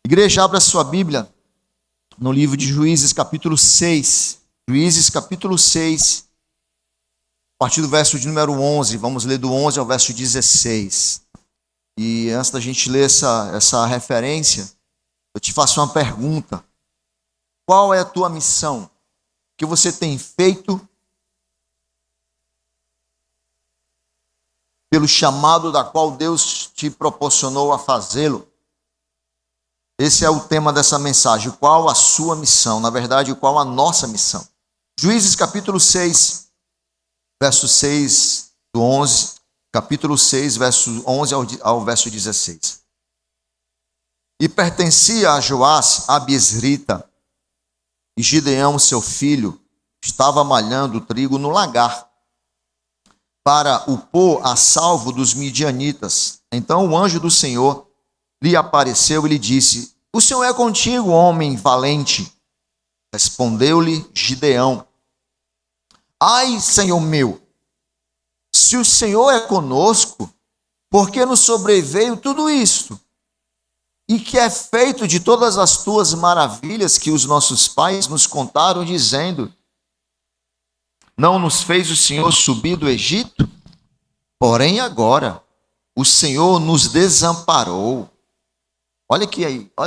Igreja, abra sua Bíblia no livro de Juízes, capítulo 6. Juízes, capítulo 6, a partir do verso de número 11. Vamos ler do 11 ao verso 16. E antes da gente ler essa referência, eu te faço uma pergunta. Qual é a tua missão? O que você tem feito pelo chamado da qual Deus te proporcionou a fazê-lo? Esse é o tema dessa mensagem. Qual a sua missão? Na verdade, qual a nossa missão? Juízes capítulo 6, verso 6 do 11, capítulo 6, verso 11 ao verso 16. E pertencia a Joás, a Biesrita, e Gideão, seu filho, estava malhando o trigo no lagar, para o pôr a salvo dos midianitas. Então o anjo do Senhor lhe apareceu e lhe disse: O Senhor é contigo, homem valente. Respondeu-lhe Gideão: Ai, Senhor meu, se o Senhor é conosco, por que nos sobreveio tudo isto? E que é feito de todas as tuas maravilhas que os nossos pais nos contaram, dizendo: Não nos fez o Senhor subir do Egito? Porém agora o Senhor nos desamparou. Olha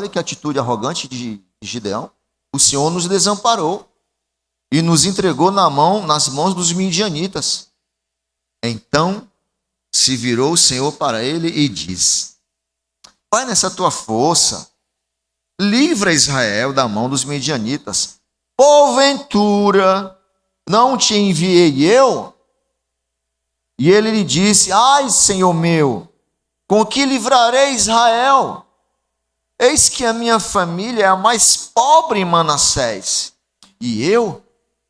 que atitude arrogante de Gideão. O Senhor nos desamparou e nos entregou nas mãos dos midianitas. Então se virou o Senhor para ele e disse: Vai nessa tua força, livra Israel da mão dos midianitas. Porventura não te enviei eu? E ele lhe disse: Ai, Senhor meu, com que livrarei Israel? Eis que a minha família é a mais pobre em Manassés, e eu,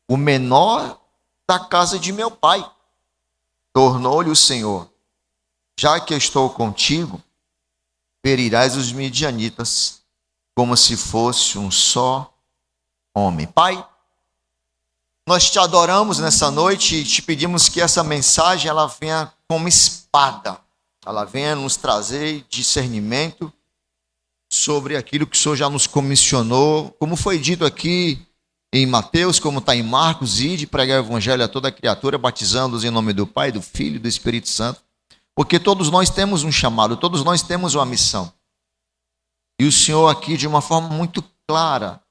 o menor da casa de meu pai. Tornou-lhe o Senhor: Já que estou contigo, ferirás os midianitas, como se fosse um só homem. Pai, nós te adoramos nessa noite e te pedimos que essa mensagem ela venha como espada, ela venha nos trazer discernimento sobre aquilo que o Senhor já nos comissionou, como foi dito aqui em Mateus, como está em Marcos: ide pregar o evangelho a toda criatura, batizando-os em nome do Pai, do Filho e do Espírito Santo, porque todos nós temos um chamado, todos nós temos uma missão. E o Senhor aqui, de uma forma muito clara,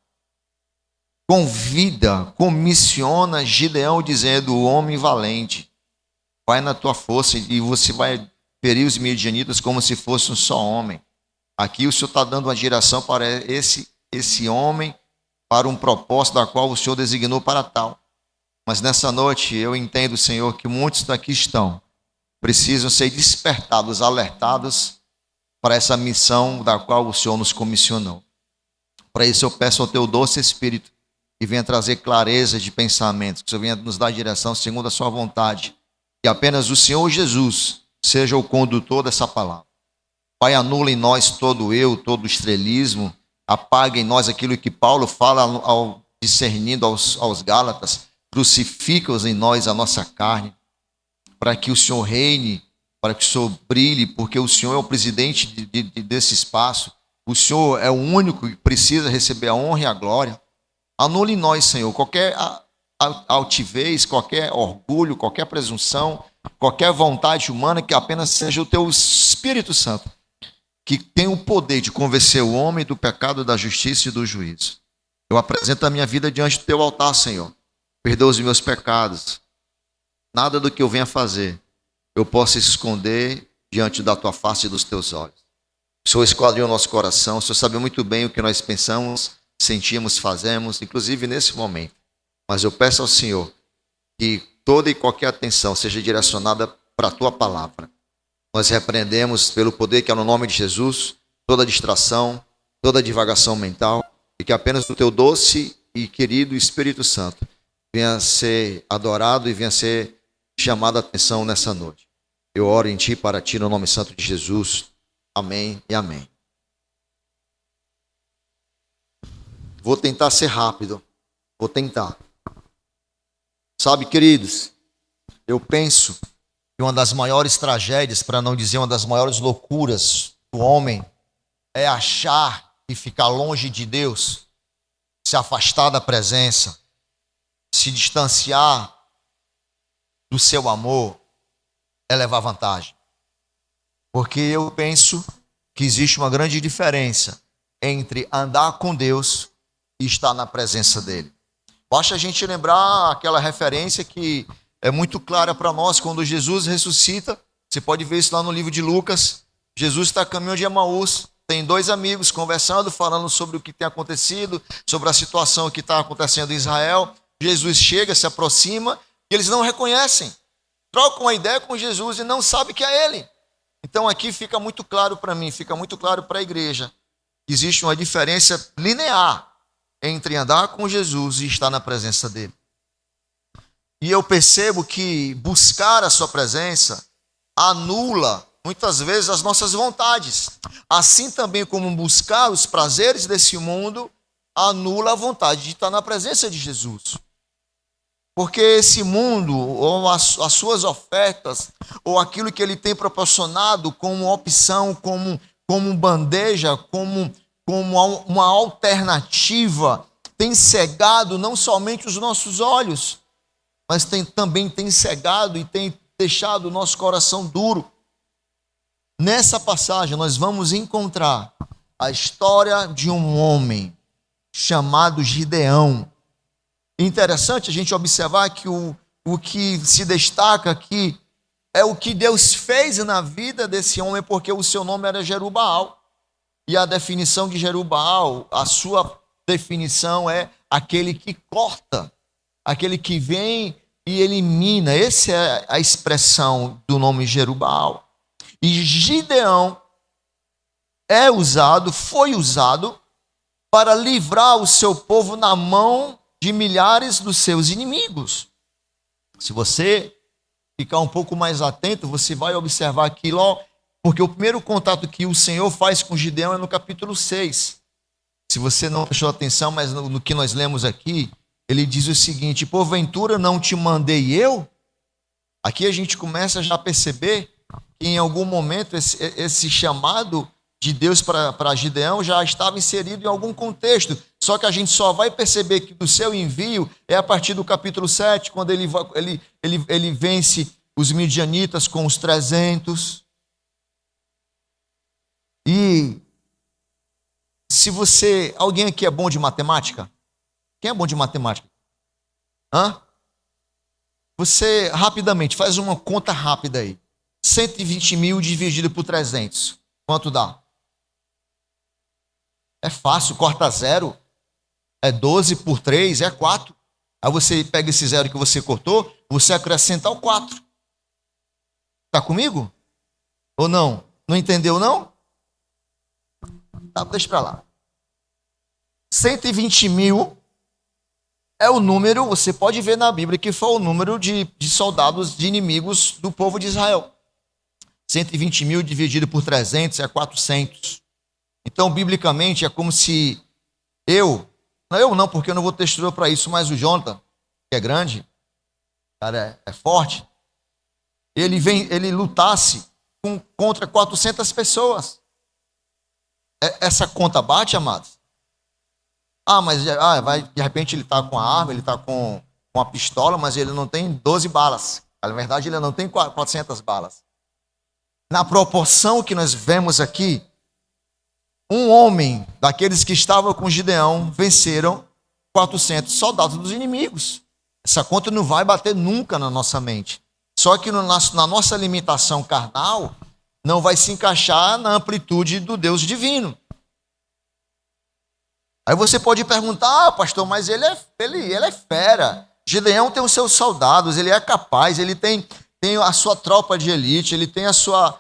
convida, comissiona Gideão, dizendo: o homem valente, vai na tua força e você vai ferir os midianitas como se fosse um só homem. Aqui o Senhor está dando uma direção para esse homem, para um propósito da qual o Senhor designou para tal. Mas nessa noite eu entendo, Senhor, que muitos daqui precisam ser despertados, alertados para essa missão da qual o Senhor nos comissionou. Para isso eu peço ao teu doce Espírito que venha trazer clareza de pensamentos, que o Senhor venha nos dar direção segundo a sua vontade, que apenas o Senhor Jesus seja o condutor dessa palavra. Pai, anula em nós todo eu, todo estrelismo, apaga em nós aquilo que Paulo fala discernindo aos Gálatas, crucifica-os em nós a nossa carne, para que o Senhor reine, para que o Senhor brilhe, porque o Senhor é o presidente desse espaço, o Senhor é o único que precisa receber a honra e a glória. Anula em nós, Senhor, qualquer altivez, qualquer orgulho, qualquer presunção, qualquer vontade humana, que apenas seja o teu Espírito Santo, que tem o poder de convencer o homem do pecado, da justiça e do juízo. Eu apresento a minha vida diante do teu altar, Senhor. Perdoa os meus pecados. Nada do que eu venha fazer eu possa esconder diante da tua face e dos teus olhos. O Senhor esquadrinha o nosso coração. O Senhor sabe muito bem o que nós pensamos, sentimos, fazemos, inclusive nesse momento. Mas eu peço ao Senhor que toda e qualquer atenção seja direcionada para a tua palavra. Nós repreendemos pelo poder que é no nome de Jesus toda distração, toda divagação mental, e que apenas o teu doce e querido Espírito Santo venha ser adorado e venha ser chamado a atenção nessa noite. Eu oro em ti, para ti, no nome santo de Jesus. Amém e amém. Vou tentar ser rápido. Vou tentar. Sabe, queridos, eu penso que uma das maiores tragédias, para não dizer uma das maiores loucuras do homem, é achar e ficar longe de Deus, se afastar da presença, se distanciar do seu amor, é levar vantagem. Porque eu penso que existe uma grande diferença entre andar com Deus e estar na presença dele. Basta a gente lembrar aquela referência que é muito clara para nós, quando Jesus ressuscita. Você pode ver isso lá no livro de Lucas. Jesus está a caminho de Emaús, tem dois amigos conversando, falando sobre o que tem acontecido, sobre a situação que está acontecendo em Israel. Jesus chega, se aproxima, e eles não reconhecem. Trocam uma ideia com Jesus e não sabem que é ele. Então aqui fica muito claro para mim, fica muito claro para a igreja. Existe uma diferença linear entre andar com Jesus e estar na presença dele. E eu percebo que buscar a sua presença anula muitas vezes as nossas vontades. Assim também como buscar os prazeres desse mundo anula a vontade de estar na presença de Jesus. Porque esse mundo, ou as suas ofertas, ou aquilo que ele tem proporcionado como opção, como bandeja, como uma alternativa, tem cegado não somente os nossos olhos, mas também tem cegado e tem deixado o nosso coração duro. Nessa passagem nós vamos encontrar a história de um homem chamado Gideão. Interessante a gente observar que o que se destaca aqui é o que Deus fez na vida desse homem, porque o seu nome era Jerubbaal. E a definição de Jerubbaal, a sua definição é aquele que corta, aquele que vem e elimina. Essa é a expressão do nome Jerubbaal. E Gideão foi usado para livrar o seu povo na mão de milhares dos seus inimigos. Se você ficar um pouco mais atento, você vai observar aquilo, porque o primeiro contato que o Senhor faz com Gideão é no capítulo 6. Se você não prestou atenção, mas no que nós lemos aqui, ele diz o seguinte: porventura não te mandei eu? Aqui a gente começa já a perceber que em algum momento esse chamado de Deus para Gideão já estava inserido em algum contexto. Só que a gente só vai perceber que o seu envio é a partir do capítulo 7, quando ele vence os midianitas com os 300. E se alguém aqui é bom de matemática? Quem é bom de matemática? Você rapidamente faz uma conta rápida aí. 120 mil dividido por 300. Quanto dá? É fácil, corta zero. É 12 por 3, é 4. Aí você pega esse zero que você cortou, você acrescenta o 4. Está comigo? Ou não? Não entendeu, não? Tá, deixa para lá. 120 mil é o número, você pode ver na Bíblia que foi o número de soldados, de inimigos do povo de Israel. 120 mil dividido por 300 é 400. Então, biblicamente, é como se eu não, porque eu não vou ter estrutura para isso, mas o Jonathan, que é grande, cara, é forte, ele lutasse contra 400 pessoas. Essa conta bate, amados? Mas de repente ele está com a arma, ele está com a pistola, mas ele não tem 12 balas. Na verdade, ele não tem 400 balas. Na proporção que nós vemos aqui, um homem daqueles que estavam com Gideão venceram 400 soldados dos inimigos. Essa conta não vai bater nunca na nossa mente. Só que na nossa limitação carnal, não vai se encaixar na amplitude do Deus divino. Aí você pode perguntar: pastor, mas ele é fera. Gideão tem os seus soldados, ele é capaz, ele tem a sua tropa de elite, ele tem a sua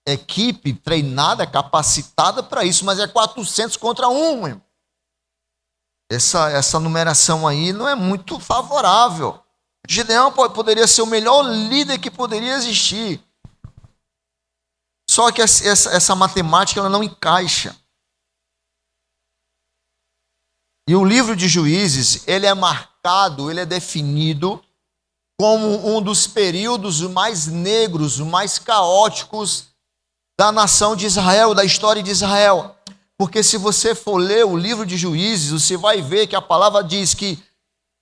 equipe treinada, capacitada para isso, mas é 400 contra 1. Irmão. Essa numeração aí não é muito favorável. Gideão poderia ser o melhor líder que poderia existir. Só que essa matemática ela não encaixa. E o livro de Juízes, ele é marcado, ele é definido como um dos períodos mais negros, mais caóticos da nação de Israel, da história de Israel. Porque se você for ler o livro de Juízes, você vai ver que a palavra diz que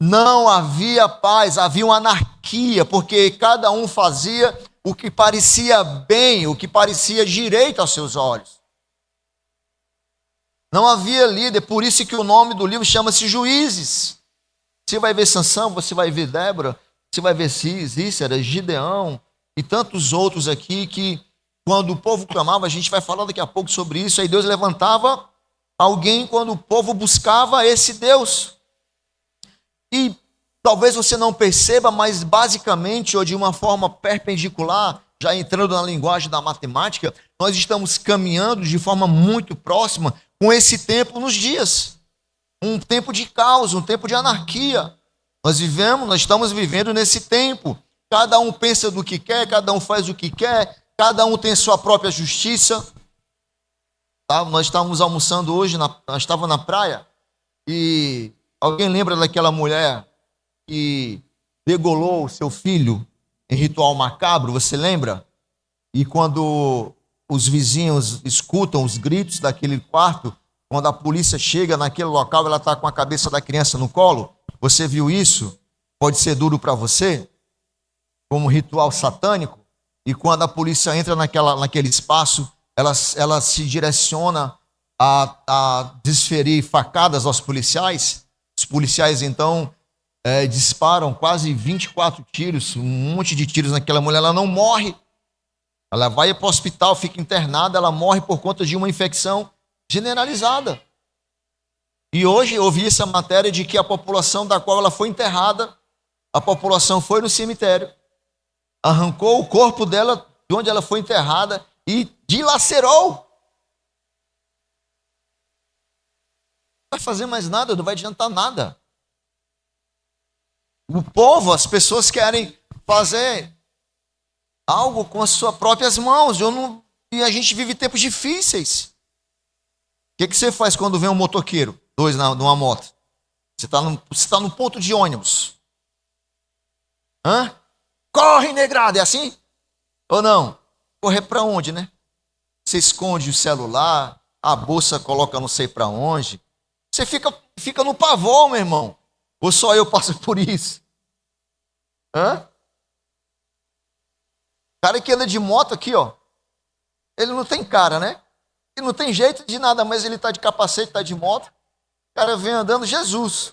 não havia paz, havia uma anarquia, porque cada um fazia o que parecia bem, o que parecia direito aos seus olhos. Não havia líder, por isso que o nome do livro chama-se Juízes. Você vai ver Sansão, você vai ver Débora, você vai ver Cícera, Gideão e tantos outros aqui que, quando o povo clamava, a gente vai falar daqui a pouco sobre isso, aí Deus levantava alguém quando o povo buscava esse Deus. E talvez você não perceba, mas basicamente, ou de uma forma perpendicular, já entrando na linguagem da matemática, nós estamos caminhando de forma muito próxima com esse tempo nos dias. Um tempo de caos, um tempo de anarquia. Nós estamos vivendo nesse tempo. Cada um pensa do que quer, cada um faz o que quer, cada um tem sua própria justiça. Tá? Nós estávamos almoçando hoje, nós estávamos na praia, e alguém lembra daquela mulher que degolou o seu filho em ritual macabro? Você lembra? E quando os vizinhos escutam os gritos daquele quarto, quando a polícia chega naquele local, ela está com a cabeça da criança no colo. Você viu isso? Pode ser duro para você, como ritual satânico. E quando a polícia entra naquele espaço, ela se direciona a desferir facadas aos policiais. Os policiais, então, disparam quase 24 tiros, um monte de tiros naquela mulher. Ela não morre. Ela vai para o hospital, fica internada, ela morre por conta de uma infecção generalizada. E hoje eu vi essa matéria de que a população da qual ela foi enterrada, a população foi no cemitério, arrancou o corpo dela de onde ela foi enterrada e dilacerou. Não vai fazer mais nada, não vai adiantar nada. O povo, as pessoas querem fazer algo com as suas próprias mãos. E a gente vive tempos difíceis. O que você faz quando vem um motoqueiro, dois numa moto? Você está no ponto de ônibus. Hã? Corre, negrada, é assim? Ou não? Correr para onde, né? Você esconde o celular, a bolsa coloca não sei para onde. Você fica no pavor, meu irmão. Ou só eu passo por isso? Hã? O cara que anda de moto aqui, ó, ele não tem cara, né? Ele não tem jeito de nada, mas ele está de capacete, está de moto. O cara vem andando, Jesus.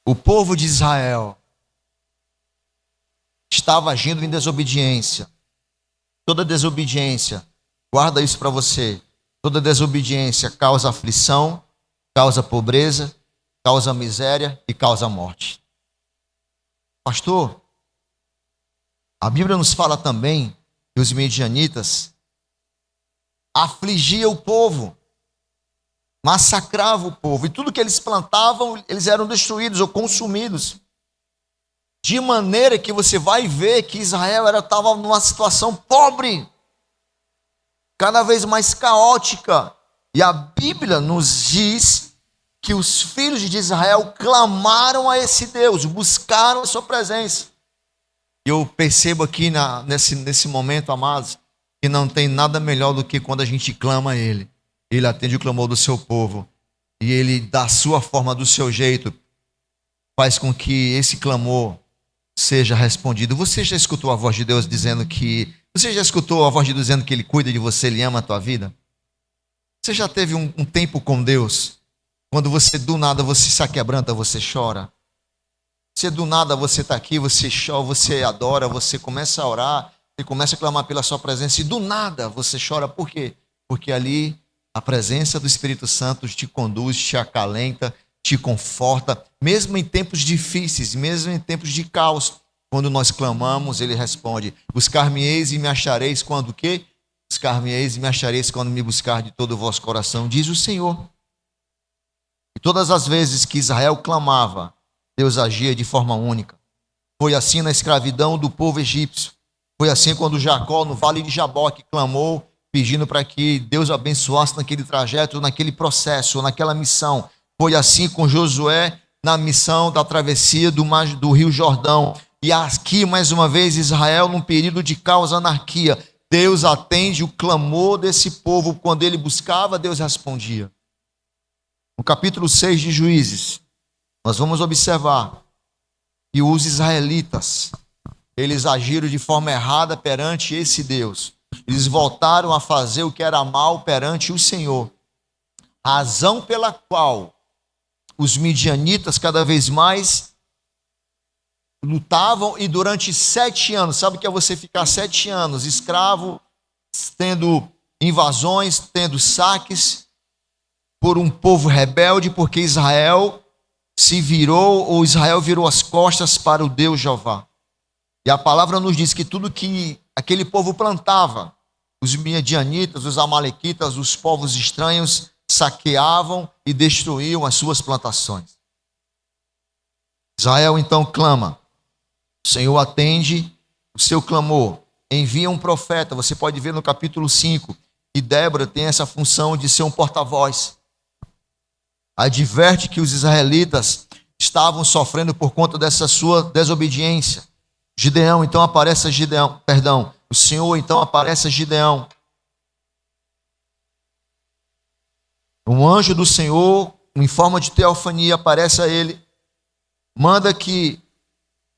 O povo de Israel estava agindo em desobediência. Toda desobediência, guarda isso para você. Toda desobediência causa aflição, causa pobreza, causa miséria e causa morte. Pastor, a Bíblia nos fala também que os midianitas afligiam o povo, massacravam o povo, e tudo que eles plantavam, eles eram destruídos ou consumidos. De maneira que você vai ver que Israel estava numa situação pobre, cada vez mais caótica. E a Bíblia nos diz que os filhos de Israel clamaram a esse Deus, buscaram a sua presença. E eu percebo aqui nesse momento, amados, que não tem nada melhor do que quando a gente clama a Ele. Ele atende o clamor do seu povo. E Ele, da sua forma, do seu jeito, faz com que esse clamor seja respondido. Você já escutou a voz de Deus dizendo que... Você já escutou a voz de Deus dizendo que Ele cuida de você, Ele ama a tua vida? Você já teve um tempo com Deus, quando você do nada você se aquebranta, você chora? Você do nada você está aqui, você chora, você adora, você começa a orar, você começa a clamar pela sua presença, e do nada você chora. Por quê? Porque ali a presença do Espírito Santo te conduz, te acalenta, te conforta, mesmo em tempos difíceis, mesmo em tempos de caos. Quando nós clamamos, Ele responde: buscar-me-eis e me achareis quando o quê? Buscar-me-eis e me achareis quando me buscar de todo o vosso coração, diz o Senhor. E todas as vezes que Israel clamava, Deus agia de forma única. Foi assim na escravidão do povo egípcio. Foi assim quando Jacó, no vale de Jaboque, clamou, pedindo para que Deus abençoasse naquele trajeto, naquele processo, naquela missão. Foi assim com Josué, na missão da travessia do Rio Jordão. E aqui, mais uma vez, Israel, num período de caos, anarquia, Deus atende o clamor desse povo. Quando ele buscava, Deus respondia. No capítulo 6 de Juízes, nós vamos observar que os israelitas, eles agiram de forma errada perante esse Deus. Eles voltaram a fazer o que era mal perante o Senhor. Razão pela qual os midianitas cada vez mais lutavam, e durante 7 anos, sabe o que é você ficar 7 anos escravo, tendo invasões, tendo saques por um povo rebelde, porque Israel virou as costas para o Deus Jeová. E a palavra nos diz que tudo que aquele povo plantava, os midianitas, os amalequitas, os povos estranhos, saqueavam e destruíam as suas plantações. Israel então clama. O Senhor atende o seu clamor, envia um profeta. Você pode ver no capítulo 5 que Débora tem essa função de ser um porta-voz. Adverte que os israelitas estavam sofrendo por conta dessa sua desobediência. Gideão, então aparece a Gideão, o Senhor então aparece a Gideão. Um anjo do Senhor, em forma de teofania, aparece a ele, manda que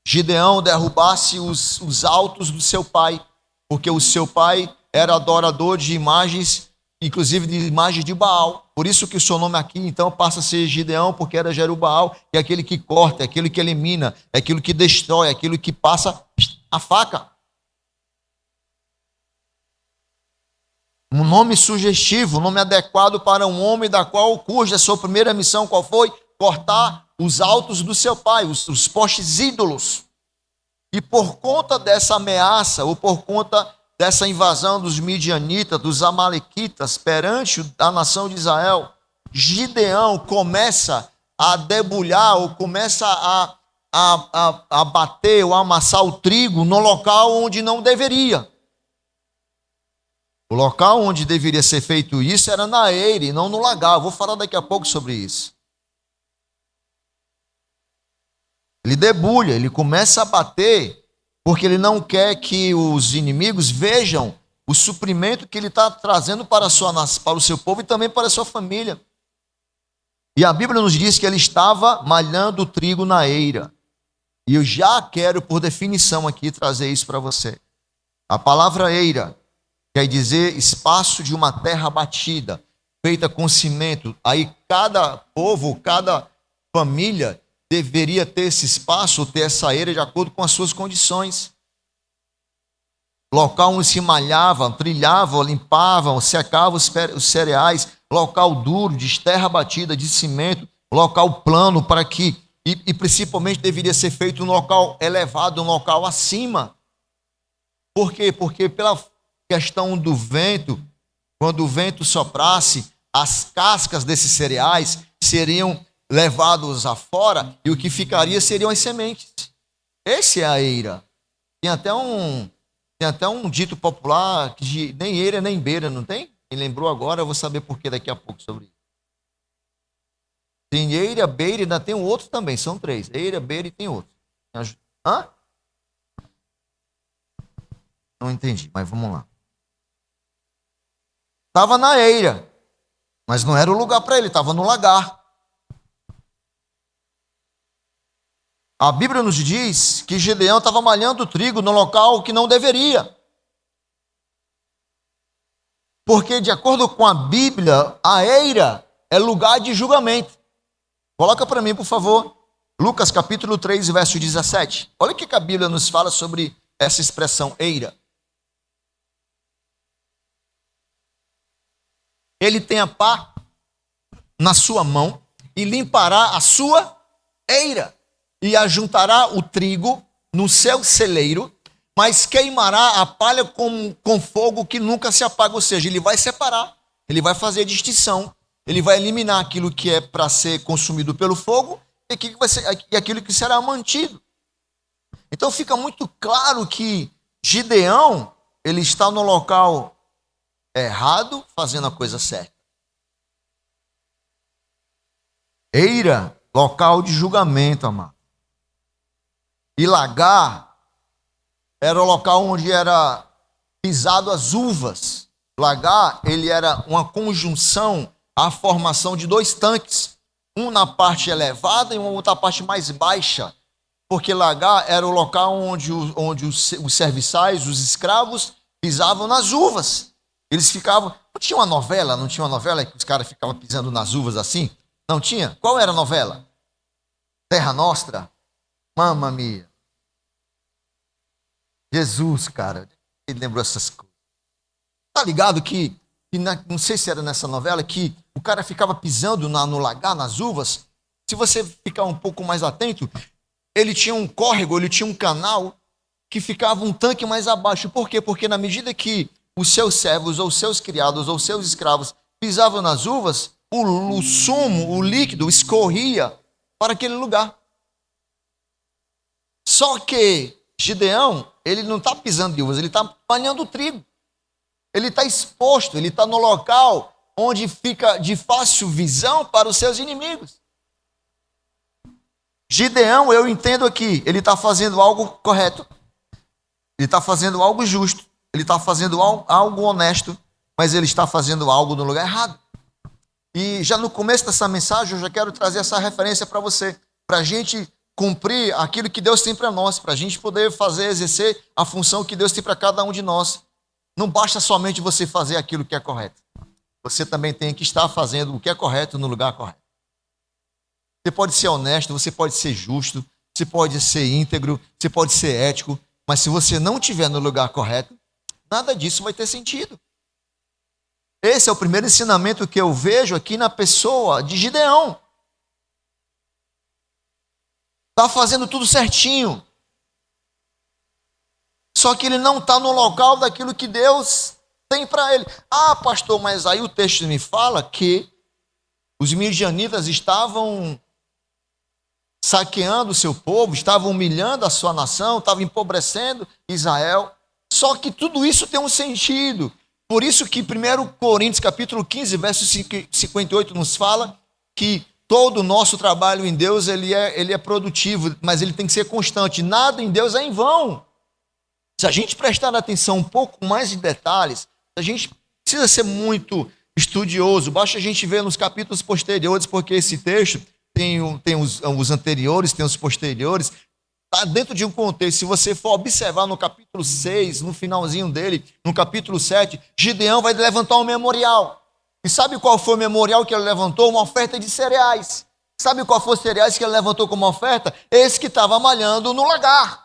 Gideão derrubasse os altos do seu pai, porque o seu pai era adorador de imagens, inclusive de imagens de Baal. Por isso que o seu nome aqui então passa a ser Gideão, porque era Jerubbaal, que é aquele que corta, é aquele que elimina, é aquilo que destrói, é aquilo que passa a faca. Um nome sugestivo, um nome adequado para um homem cuja sua primeira missão qual foi? Cortar os altos do seu pai, os postes ídolos. E por conta dessa ameaça, ou por conta dessa invasão dos midianitas, dos amalequitas, perante a nação de Israel, Gideão começa a debulhar, ou começa a bater, ou a amassar o trigo no local onde não deveria. O local onde deveria ser feito isso era na eira e não no lagar. Eu vou falar daqui a pouco sobre isso. Ele debulha, ele começa a bater, porque ele não quer que os inimigos vejam o suprimento que ele está trazendo para o seu povo e também para a sua família. E a Bíblia nos diz que ele estava malhando o trigo na eira. E eu já quero, por definição aqui, trazer isso para você. A palavra eira quer dizer espaço de uma terra batida, feita com cimento. Aí cada povo, cada família deveria ter esse espaço, ter essa eira de acordo com as suas condições. Local onde se malhava, trilhava, limpava, secava os cereais, local duro, de terra batida, de cimento, local plano para que, e principalmente deveria ser feito um local elevado, um local acima. Por quê? Porque pela questão do vento, quando o vento soprasse, as cascas desses cereais seriam levados afora e o que ficaria seriam as sementes. Esse é a eira. Tem até um dito popular que nem eira nem beira, não tem? Me lembrou agora, eu vou saber por que daqui a pouco sobre isso. Tem eira, beira e ainda tem um outro também, são 3. Eira, beira e tem outro. Hã? Não entendi, mas vamos lá. Estava na eira, mas não era o lugar para ele, estava no lagar. A Bíblia nos diz que Gideão estava malhando o trigo no local que não deveria. Porque, de acordo com a Bíblia, a eira é lugar de julgamento. Coloca para mim, por favor, Lucas capítulo 3, verso 17. Olha o que a Bíblia nos fala sobre essa expressão eira. Ele tem a pá na sua mão e limpará a sua eira e ajuntará o trigo no seu celeiro, mas queimará a palha com fogo que nunca se apaga. Ou seja, ele vai separar, ele vai fazer distinção, ele vai eliminar aquilo que é para ser consumido pelo fogo e aquilo que será mantido. Então fica muito claro que Gideão, ele está no local errado, fazendo a coisa certa. Eira local de julgamento, amado. E lagar era o local onde era pisado as uvas. Lagar, ele era uma conjunção, a formação de dois tanques, um na parte elevada e uma outra parte mais baixa, porque lagar era o local onde os serviçais, os escravos, pisavam nas uvas. Eles ficavam... Não tinha uma novela? Não tinha uma novela que os caras ficavam pisando nas uvas assim? Não tinha? Qual era a novela? Terra Nostra? Mamma mia. Jesus, cara. Ele lembrou essas coisas. Tá ligado que não sei se era nessa novela, que o cara ficava pisando no lagar, nas uvas. Se você ficar um pouco mais atento, ele tinha um córrego, ele tinha um canal que ficava um tanque mais abaixo. Por quê? Porque na medida que os seus servos, ou seus criados, ou seus escravos pisavam nas uvas, o sumo, o líquido, escorria para aquele lugar. Só que Gideão, ele não está pisando de uvas, ele está palhando o trigo. Ele está exposto, ele está no local onde fica de fácil visão para os seus inimigos. Gideão, eu entendo aqui, ele está fazendo algo correto, ele está fazendo algo justo, ele está fazendo algo honesto, mas ele está fazendo algo no lugar errado. E já no começo dessa mensagem, eu já quero trazer essa referência para você, para a gente cumprir aquilo que Deus tem para nós, para a gente poder exercer a função que Deus tem para cada um de nós. Não basta somente você fazer aquilo que é correto. Você também tem que estar fazendo o que é correto no lugar correto. Você pode ser honesto, você pode ser justo, você pode ser íntegro, você pode ser ético, mas se você não estiver no lugar correto, nada disso vai ter sentido. Esse é o primeiro ensinamento que eu vejo aqui na pessoa de Gideão. Está fazendo tudo certinho. Só que ele não está no local daquilo que Deus tem para ele. Ah, pastor, mas aí o texto me fala que os midianitas estavam saqueando o seu povo, estavam humilhando a sua nação, estavam empobrecendo Israel. Só que tudo isso tem um sentido. Por isso que 1 Coríntios capítulo 15, verso 58 nos fala que todo o nosso trabalho em Deus ele é produtivo, mas ele tem que ser constante. Nada em Deus é em vão. Se a gente prestar atenção um pouco mais em detalhes, a gente precisa ser muito estudioso. Basta a gente ver nos capítulos posteriores, porque esse texto tem os anteriores, tem os posteriores. Está dentro de um contexto. Se você for observar no capítulo 6, no finalzinho dele, no capítulo 7, Gideão vai levantar um memorial. E sabe qual foi o memorial que ele levantou? Uma oferta de cereais. Sabe qual foi os cereais que ele levantou como oferta? Esse que estava malhando no lagar.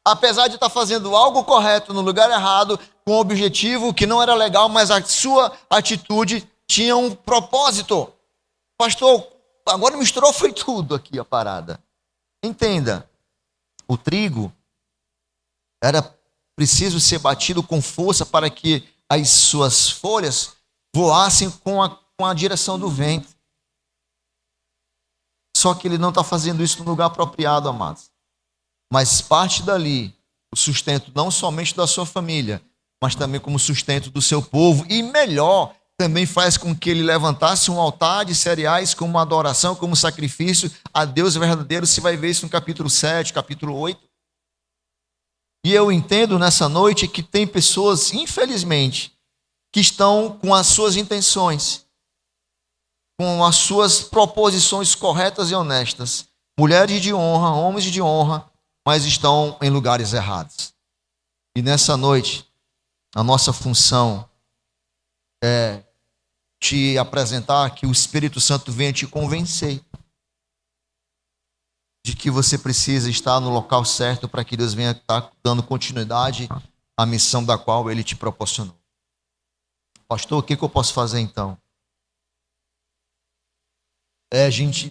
Apesar de estar fazendo algo correto no lugar errado, com um objetivo que não era legal, mas a sua atitude tinha um propósito. Pastor, agora misturou foi tudo aqui a parada. Entenda, o trigo era preciso ser batido com força para que as suas folhas voassem com a direção do vento. Só que ele não está fazendo isso no lugar apropriado, amados. Mas parte dali o sustento não somente da sua família, mas também como sustento do seu povo. E melhor, também faz com que ele levantasse um altar de cereais como uma adoração, como sacrifício a Deus verdadeiro. Você vai ver isso no capítulo 7, capítulo 8. E eu entendo nessa noite que tem pessoas, infelizmente, que estão com as suas intenções, com as suas proposições corretas e honestas, mulheres de honra, homens de honra, mas estão em lugares errados. E nessa noite, a nossa função é te apresentar que o Espírito Santo venha te convencer de que você precisa estar no local certo para que Deus venha estar dando continuidade à missão da qual Ele te proporcionou. Pastor, o que eu posso fazer então?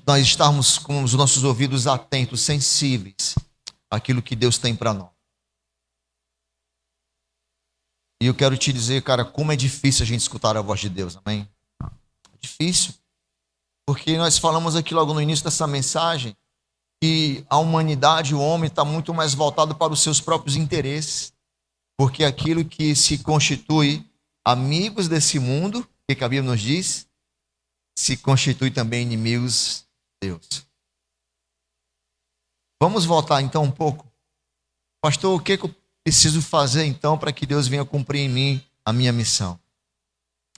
Nós estarmos com os nossos ouvidos atentos, sensíveis àquilo que Deus tem para nós. E eu quero te dizer, cara, como é difícil a gente escutar a voz de Deus, amém? É difícil. Porque nós falamos aqui logo no início dessa mensagem que a humanidade, o homem, está muito mais voltado para os seus próprios interesses. Porque aquilo que se constitui amigos desse mundo, o que a Bíblia nos diz, se constitui também inimigos de Deus. Vamos voltar então um pouco. Pastor, o que eu preciso fazer então para que Deus venha cumprir em mim a minha missão?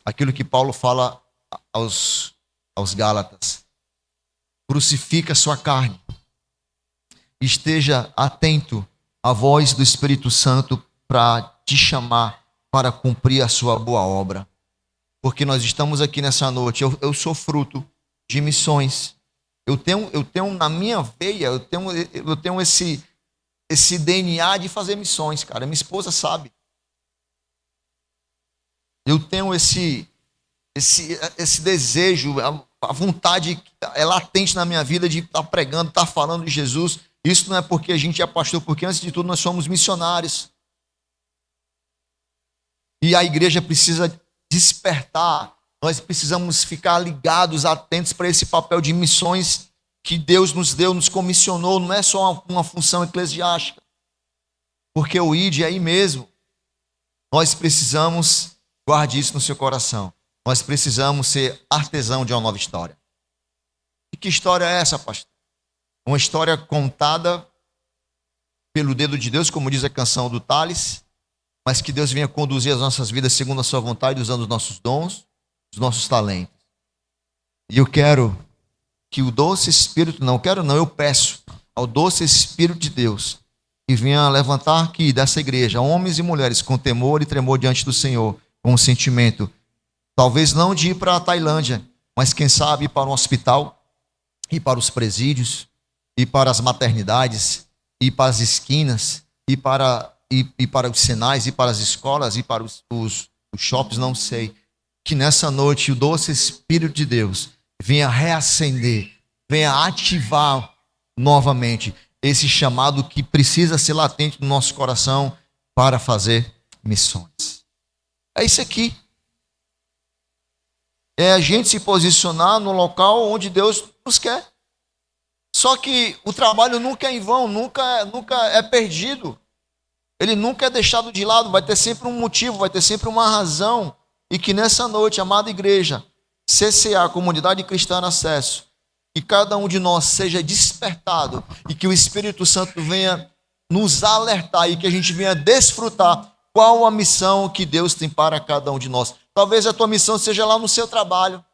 Aquilo que Paulo fala aos Gálatas. Crucifica a sua carne. Esteja atento à voz do Espírito Santo para te chamar para cumprir a sua boa obra. Porque nós estamos aqui nessa noite. Eu sou fruto de missões. Eu tenho na minha veia, eu tenho esse DNA de fazer missões, cara. Minha esposa sabe. Eu tenho esse desejo, a vontade é latente na minha vida de estar pregando, estar falando de Jesus. Isso não é porque a gente é pastor, porque antes de tudo nós somos missionários. E a igreja precisa despertar. Nós precisamos ficar ligados, atentos para esse papel de missões que Deus nos deu, nos comissionou. Não é só uma função eclesiástica. Porque o ID é aí mesmo. Nós precisamos, guarde isso no seu coração. Nós precisamos ser artesão de uma nova história. E que história é essa, pastor? Uma história contada pelo dedo de Deus, como diz a canção do Thales, mas que Deus venha conduzir as nossas vidas segundo a sua vontade, usando os nossos dons, os nossos talentos. E eu quero que o doce Espírito, eu peço ao doce Espírito de Deus que venha levantar aqui dessa igreja homens e mulheres com temor e tremor diante do Senhor, com um sentimento, talvez não de ir para a Tailândia, mas quem sabe ir para um hospital, ir para os presídios, ir para as maternidades, ir para as esquinas, ir para os sinais, ir para as escolas, ir para os shoppings, não sei. Que nessa noite o doce Espírito de Deus venha reacender, venha ativar novamente esse chamado que precisa ser latente no nosso coração para fazer missões. É isso aqui. É a gente se posicionar no local onde Deus nos quer. Só que o trabalho nunca é em vão, nunca é perdido. Ele nunca é deixado de lado, vai ter sempre um motivo, vai ter sempre uma razão. E que nessa noite, amada igreja, CCA, Comunidade Cristã Acesso, que cada um de nós seja despertado e que o Espírito Santo venha nos alertar e que a gente venha desfrutar qual a missão que Deus tem para cada um de nós. Talvez a tua missão seja lá no seu trabalho,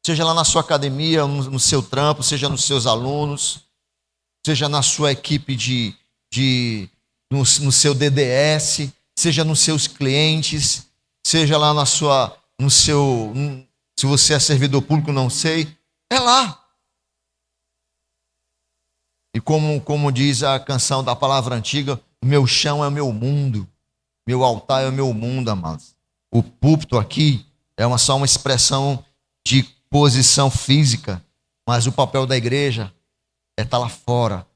seja lá na sua academia, no seu trampo, seja nos seus alunos, seja na sua equipe no seu DDS, seja nos seus clientes, seja lá se você é servidor público, não sei, é lá. E como diz a canção da palavra antiga, meu chão é o meu mundo, meu altar é o meu mundo, amados. O púlpito aqui é só uma expressão de posição física, mas o papel da igreja é estar lá fora.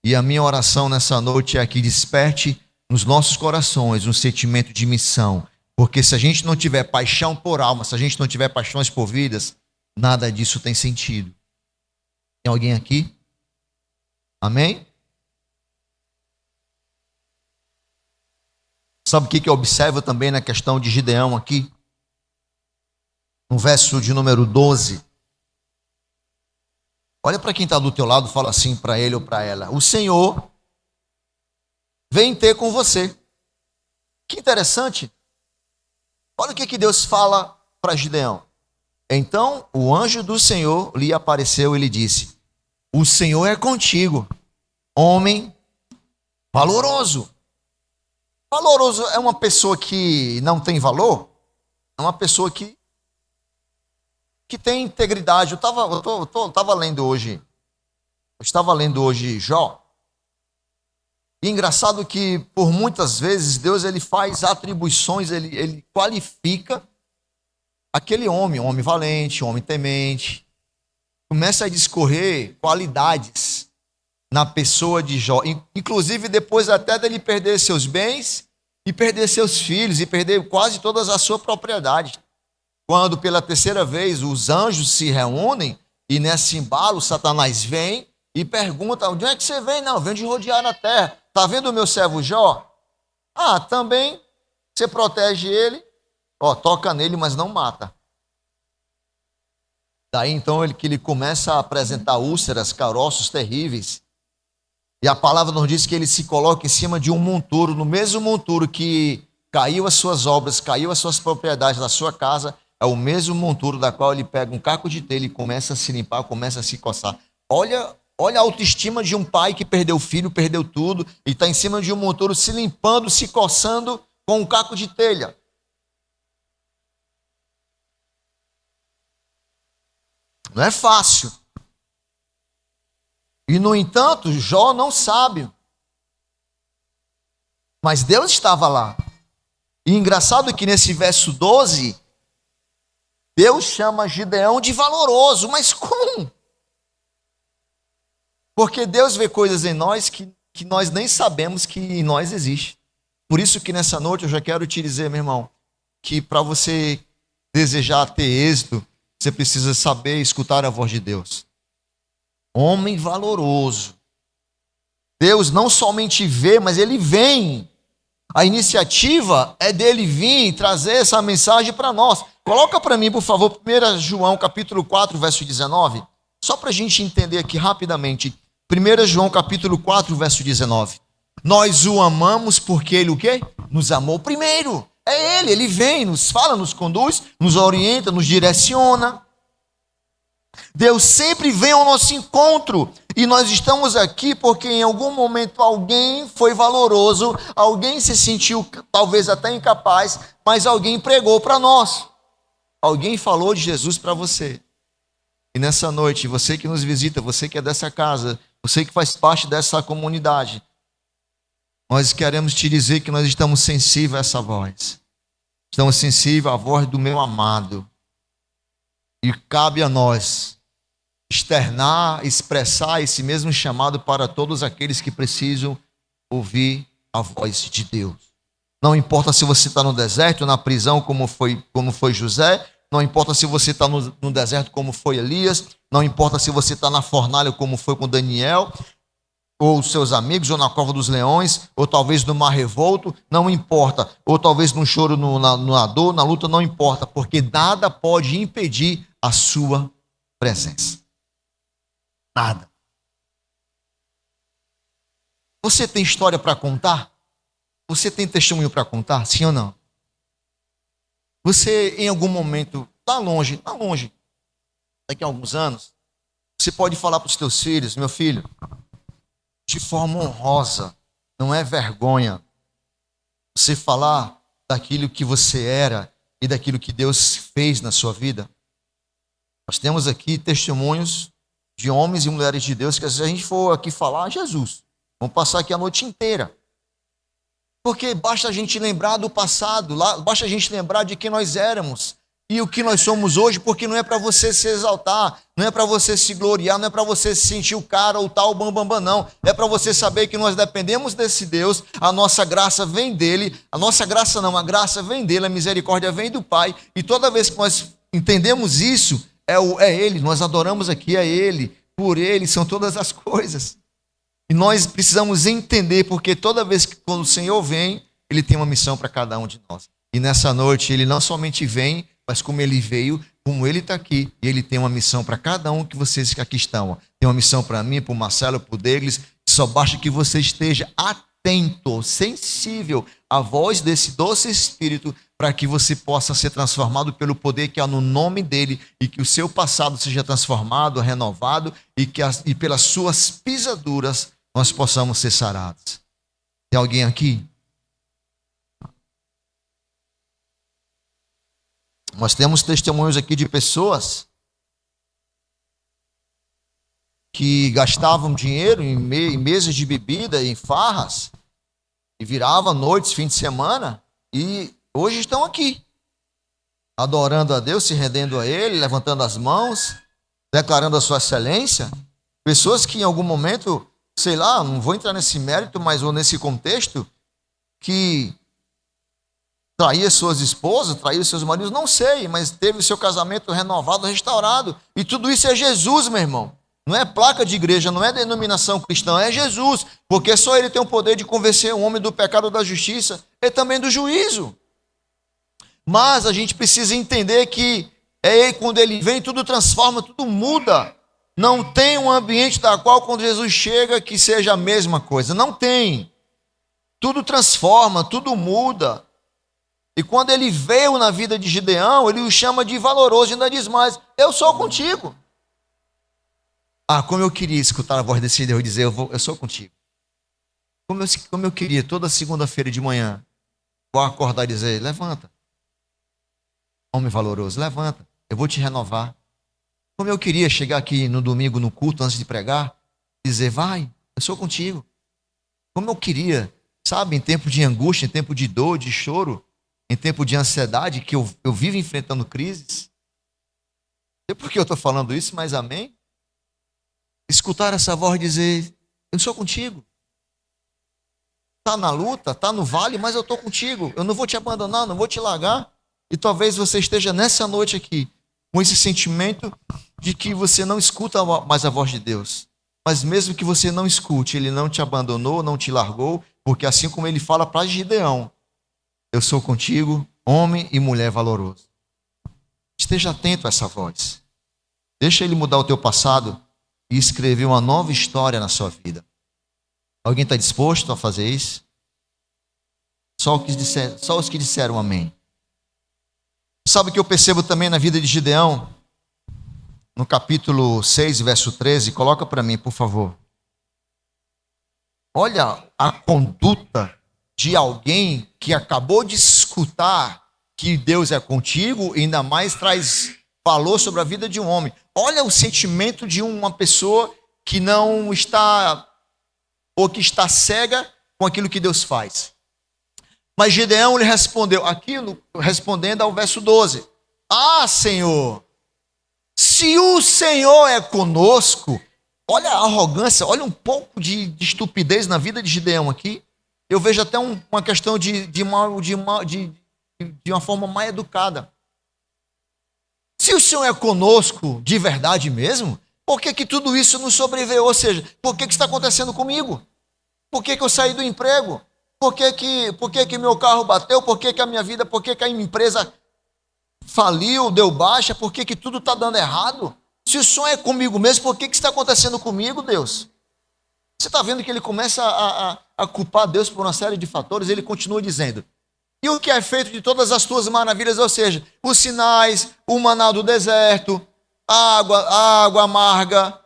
E a minha oração nessa noite é que desperte nos nossos corações um sentimento de missão. Porque se a gente não tiver paixão por alma, se a gente não tiver paixões por vidas, nada disso tem sentido. Tem alguém aqui? Amém? Sabe o que eu observo também na questão de Gideão aqui? No verso de número 12. Olha para quem está do teu lado, fala assim para ele ou para ela: o Senhor vem ter com você. Que interessante. Olha o que Deus fala para Gideão. Então o anjo do Senhor lhe apareceu e lhe disse: o Senhor é contigo, homem valoroso. Valoroso é uma pessoa que não tem valor? É uma pessoa que tem integridade. Eu estava lendo hoje Jó. E engraçado que por muitas vezes Deus ele faz atribuições, ele qualifica aquele homem valente, homem temente. Começa a discorrer qualidades na pessoa de Jó, inclusive depois até dele perder seus bens e perder seus filhos e perder quase todas a sua propriedade. Quando pela terceira vez os anjos se reúnem e nesse embalo Satanás vem e pergunta: onde é que você vem? Não, eu venho de rodear a terra. Está vendo o meu servo Jó? Ah, também você protege ele, toca nele, mas não mata. Daí então ele começa a apresentar úlceras, caroços terríveis. E a palavra nos diz que ele se coloca em cima de um monturo, no mesmo monturo que caiu as suas obras, caiu as suas propriedades da sua casa, é o mesmo monturo da qual ele pega um caco de telha e começa a se limpar, começa a se coçar. Olha a autoestima de um pai que perdeu o filho, perdeu tudo, e está em cima de um monturo se limpando, se coçando com um caco de telha. Não é fácil. E, no entanto, Jó não sabe. Mas Deus estava lá. E engraçado que nesse verso 12, Deus chama Gideão de valoroso. Mas como? Porque Deus vê coisas em nós que nós nem sabemos que em nós existe. Por isso que nessa noite eu já quero te dizer, meu irmão, que para você desejar ter êxito, você precisa saber escutar a voz de Deus. Homem valoroso. Deus não somente vê, mas ele vem. A iniciativa é dele vir e trazer essa mensagem para nós. Coloca para mim, por favor, 1 João capítulo 4, verso 19. Só para a gente entender aqui rapidamente. 1 João capítulo 4, verso 19. Nós o amamos porque ele o quê? Nos amou primeiro. É ele vem, nos fala, nos conduz, nos orienta, nos direciona. Deus sempre vem ao nosso encontro e nós estamos aqui porque em algum momento alguém foi valoroso, alguém se sentiu talvez até incapaz, mas alguém pregou para nós, alguém falou de Jesus para você. E nessa noite, você que nos visita, você que é dessa casa, você que faz parte dessa comunidade, nós queremos te dizer que nós estamos sensíveis a essa voz, estamos sensíveis à voz do meu amado. E cabe a nós externar, expressar esse mesmo chamado para todos aqueles que precisam ouvir a voz de Deus. Não importa se você está no deserto, na prisão, como foi José. Não importa se você está no deserto, como foi Elias. Não importa se você está na fornalha, como foi com Daniel, ou os seus amigos, ou na cova dos leões, ou talvez no mar revolto, não importa. Ou talvez no choro, na dor, na luta, não importa. Porque nada pode impedir a sua presença. Nada. Você tem história para contar? Você tem testemunho para contar? Sim ou não? Você, em algum momento, está longe, daqui a alguns anos, você pode falar para os teus filhos: meu filho, de forma honrosa, não é vergonha você falar daquilo que você era e daquilo que Deus fez na sua vida. Nós temos aqui testemunhos de homens e mulheres de Deus que, se a gente for aqui falar, Jesus, vamos passar aqui a noite inteira. Porque basta a gente lembrar do passado, basta a gente lembrar de quem nós éramos e o que nós somos hoje, porque não é para você se exaltar, não é para você se gloriar, não é para você se sentir o cara ou tal, bambambam, não. É para você saber que nós dependemos desse Deus, a nossa graça vem dele, a nossa graça não, a graça vem dele, a misericórdia vem do Pai, e toda vez que nós entendemos isso, é ele, nós adoramos aqui, é ele, por ele são todas as coisas. E nós precisamos entender, porque toda vez que quando o Senhor vem, ele tem uma missão para cada um de nós. E nessa noite ele não somente vem, mas como ele veio, como ele está aqui, e ele tem uma missão para cada um que vocês que aqui estão. Tem uma missão para mim, para o Marcelo, para o Deglis. Só basta que você esteja atento, sensível à voz desse doce Espírito, para que você possa ser transformado pelo poder que há no nome dele, e que o seu passado seja transformado, renovado, e pelas suas pisaduras nós possamos ser sarados. Tem alguém aqui? Nós temos testemunhos aqui de pessoas que gastavam dinheiro em mesas de bebida, em farras, e viravam noites, fim de semana, e hoje estão aqui, adorando a Deus, se rendendo a Ele, levantando as mãos, declarando a sua excelência. Pessoas que em algum momento, sei lá, não vou entrar nesse mérito, mas ou nesse contexto, que traía suas esposas, traía seus maridos, não sei, mas teve o seu casamento renovado, restaurado. E tudo isso é Jesus, meu irmão. Não é placa de igreja, não é denominação cristã, é Jesus. Porque só ele tem o poder de convencer o homem do pecado, da justiça e também do juízo. Mas a gente precisa entender que é ele, quando ele vem, tudo transforma, tudo muda. Não tem um ambiente da qual, quando Jesus chega, que seja a mesma coisa. Não tem. Tudo transforma, tudo muda. E quando ele veio na vida de Gideão, ele o chama de valoroso e ainda diz mais: eu sou contigo. Ah, como eu queria escutar a voz desse Deus dizer: eu sou contigo. Como eu queria toda segunda-feira de manhã, vou acordar e dizer: levanta, homem valoroso, levanta, eu vou te renovar. Como eu queria chegar aqui no domingo, no culto, antes de pregar, dizer: vai, eu sou contigo. Como eu queria, sabe, em tempo de angústia, em tempo de dor, de choro, em tempo de ansiedade, que eu vivo enfrentando crises. Não sei por que eu estou falando isso, mas amém. Escutar essa voz dizer: eu sou contigo. Está na luta, está no vale, mas eu estou contigo. Eu não vou te abandonar, não vou te largar. E talvez você esteja nessa noite aqui com esse sentimento de que você não escuta mais a voz de Deus. Mas mesmo que você não escute, Ele não te abandonou, não te largou, porque assim como Ele fala para Gideão: eu sou contigo, homem e mulher valoroso. Esteja atento a essa voz. Deixa Ele mudar o teu passado e escrever uma nova história na sua vida. Alguém está disposto a fazer isso? Só os que disseram amém. Sabe o que eu percebo também na vida de Gideão? No capítulo 6, verso 13, coloca para mim, por favor. Olha a conduta de alguém que acabou de escutar que Deus é contigo e ainda mais traz valor sobre a vida de um homem. Olha o sentimento de uma pessoa que não está, ou que está cega com aquilo que Deus faz. Mas Gideão lhe respondeu aquilo, respondendo ao verso 12: ah, Senhor, se o Senhor é conosco. Olha a arrogância, olha um pouco de estupidez na vida de Gideão aqui. Eu vejo até uma questão de uma forma mais educada. Se o Senhor é conosco de verdade mesmo, por que tudo isso nos sobreveio? Ou seja, por que está acontecendo comigo? Por que eu saí do emprego? Por que meu carro bateu? Por que a minha vida, por que a minha empresa faliu, deu baixa? Por que tudo está dando errado? Se o Senhor é comigo mesmo, por que está acontecendo comigo, Deus? Você está vendo que ele começa a culpar Deus por uma série de fatores. Ele continua dizendo: e o que é feito de todas as tuas maravilhas, ou seja, os sinais, o maná do deserto, a água amarga,